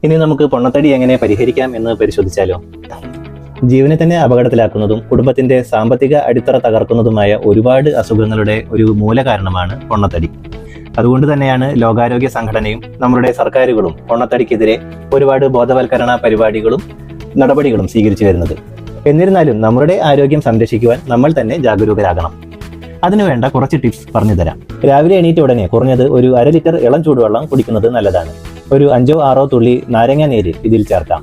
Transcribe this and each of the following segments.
ഇനി നമുക്ക് പൊണ്ണത്തടി എങ്ങനെ പരിഹരിക്കാം എന്ന് പരിശോധിച്ചാലോ. ജീവനെ തന്നെ അപകടത്തിലാക്കുന്നതും കുടുംബത്തിന്റെ സാമ്പത്തിക അടിത്തറ തകർക്കുന്നതുമായ ഒരുപാട് അസുഖങ്ങളുടെ ഒരു മൂലകാരണമാണ് പൊണ്ണത്തടി. അതുകൊണ്ട് തന്നെയാണ് ലോകാരോഗ്യ സംഘടനയും നമ്മുടെ സർക്കാരുകളും പൊണ്ണത്തടിക്കെതിരെ ഒരുപാട് ബോധവൽക്കരണ പരിപാടികളും നടപടികളും സ്വീകരിച്ചു വരുന്നത്. എന്നിരുന്നാലും നമ്മുടെ ആരോഗ്യം സംരക്ഷിക്കുവാൻ നമ്മൾ തന്നെ ജാഗരൂകരാകണം. അതിനുവേണ്ട കുറച്ച് ടിപ്സ് പറഞ്ഞു തരാം. രാവിലെ എണീറ്റ ഉടനെ കുറഞ്ഞത് ഒരു 1/2 ലിറ്റർ ഇളം ചൂടുവെള്ളം കുടിക്കുന്നത് നല്ലതാണ്. ഒരു 5-6 തുള്ളി നാരങ്ങ നീര് ഇതിൽ ചേർക്കാം.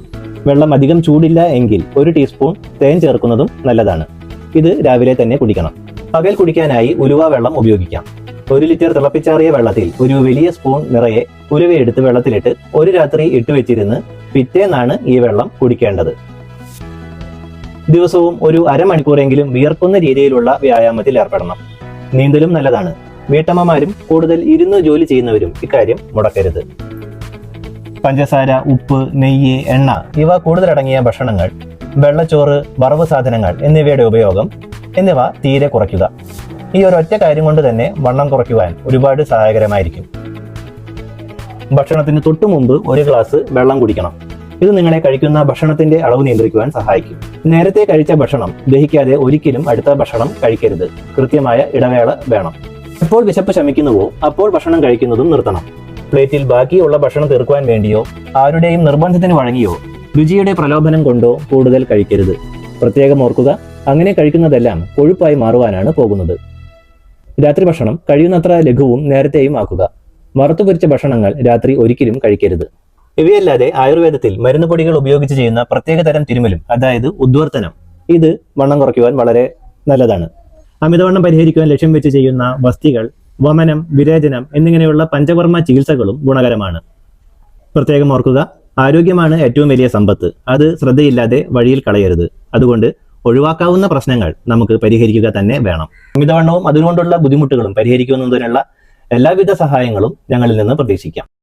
വെള്ളം അധികം ചൂടില്ല എങ്കിൽ 1 ടീസ്പൂൺ തേൻ ചേർക്കുന്നതും നല്ലതാണ്. ഇത് രാവിലെ തന്നെ കുടിക്കണം. പകൽ കുടിക്കാനായി ഉലുവ വെള്ളം ഉപയോഗിക്കാം. 1 ലിറ്റർ തിളപ്പിച്ചാറിയ വെള്ളത്തിൽ ഒരു വലിയ സ്പൂൺ നിറയെ ഉലുവയെടുത്ത് വെള്ളത്തിലിട്ട് ഒരു രാത്രി ഇട്ട് വെച്ചിരുന്ന് പിറ്റേന്നാണ് ഈ വെള്ളം കുടിക്കേണ്ടത്. ദിവസവും ഒരു അരമണിക്കൂറെങ്കിലും വിയർക്കുന്ന രീതിയിലുള്ള വ്യായാമത്തിൽ ഏർപ്പെടണം. നീന്തലും നല്ലതാണ്. വീട്ടമ്മമാരും കൂടുതൽ ഇരുന്ന് ജോലി ചെയ്യുന്നവരും ഇക്കാര്യം മുടക്കരുത്. പഞ്ചസാര, ഉപ്പ്, നെയ്യ്, എണ്ണ ഇവ കൂടുതലടങ്ങിയ ഭക്ഷണങ്ങൾ, വെള്ളച്ചോറ്, വറവ് സാധനങ്ങൾ എന്നിവയുടെ ഉപയോഗം എന്നിവ തീരെ കുറയ്ക്കുക. ഈ ഒരൊറ്റ കാര്യം കൊണ്ട് തന്നെ വണ്ണം കുറയ്ക്കുവാൻ ഒരുപാട് സഹായകരമായിരിക്കും. ഭക്ഷണത്തിന് തൊട്ടു മുമ്പ് 1 ഗ്ലാസ് വെള്ളം കുടിക്കണം. ഇത് നിങ്ങളെ കഴിക്കുന്ന ഭക്ഷണത്തിന്റെ അളവ് നിയന്ത്രിക്കുവാൻ സഹായിക്കും. നേരത്തെ കഴിച്ച ഭക്ഷണം ദഹിക്കാതെ ഒരിക്കലും അടുത്ത ഭക്ഷണം കഴിക്കരുത്. കൃത്യമായ ഇടവേള വേണം. എപ്പോൾ വിശപ്പ് ശമിക്കുന്നുവോ അപ്പോൾ ഭക്ഷണം കഴിക്കുന്നതും നിർത്തണം. പ്ലേറ്റിൽ ബാക്കിയുള്ള ഭക്ഷണം തീർക്കുവാൻ വേണ്ടിയോ ആരുടെയും നിർബന്ധത്തിന് വഴങ്ങിയോ രുചിയുടെ പ്രലോഭനം കൊണ്ടോ കൂടുതൽ കഴിക്കരുത്. പ്രത്യേകം ഓർക്കുക, അങ്ങനെ കഴിക്കുന്നതെല്ലാം കൊഴുപ്പായി മാറുവാനാണ് പോകുന്നത്. രാത്രി ഭക്ഷണം കഴിയുന്നത്ര ലഘുവും നേരത്തെയും ആക്കുക. വറുത്തുപൊരിച്ച ഭക്ഷണങ്ങൾ രാത്രി ഒരിക്കലും കഴിക്കരുത്. ഇവയല്ലാതെ ആയുർവേദത്തിൽ മരുന്ന് പൊടികൾ ഉപയോഗിച്ച് ചെയ്യുന്ന പ്രത്യേക തരം തിരുമലും, അതായത് ഉദ്വർത്തനം, ഇത് വണ്ണം കുറയ്ക്കുവാൻ വളരെ നല്ലതാണ്. അമിതവണ്ണം പരിഹരിക്കുവാൻ ലക്ഷ്യം വെച്ച് ചെയ്യുന്ന വസ്തികൾ, വമനം, വിരേചനം എന്നിങ്ങനെയുള്ള പഞ്ചകർമ്മ ചികിത്സകളും ഗുണകരമാണ്. പ്രത്യേകം ഓർക്കുക, ആരോഗ്യമാണ് ഏറ്റവും വലിയ സമ്പത്ത്. അത് ശ്രദ്ധയില്ലാതെ വഴിയിൽ കളയരുത്. അതുകൊണ്ട് ഒഴിവാക്കാവുന്ന പ്രശ്നങ്ങൾ നമുക്ക് പരിഹരിക്കുക തന്നെ വേണം. അമിതവണ്ണവും അതുകൊണ്ടുള്ള ബുദ്ധിമുട്ടുകളും പരിഹരിക്കുന്നതിനുള്ള എല്ലാവിധ സഹായങ്ങളും ഞങ്ങളിൽ നിന്ന് പ്രതീക്ഷിക്കാം.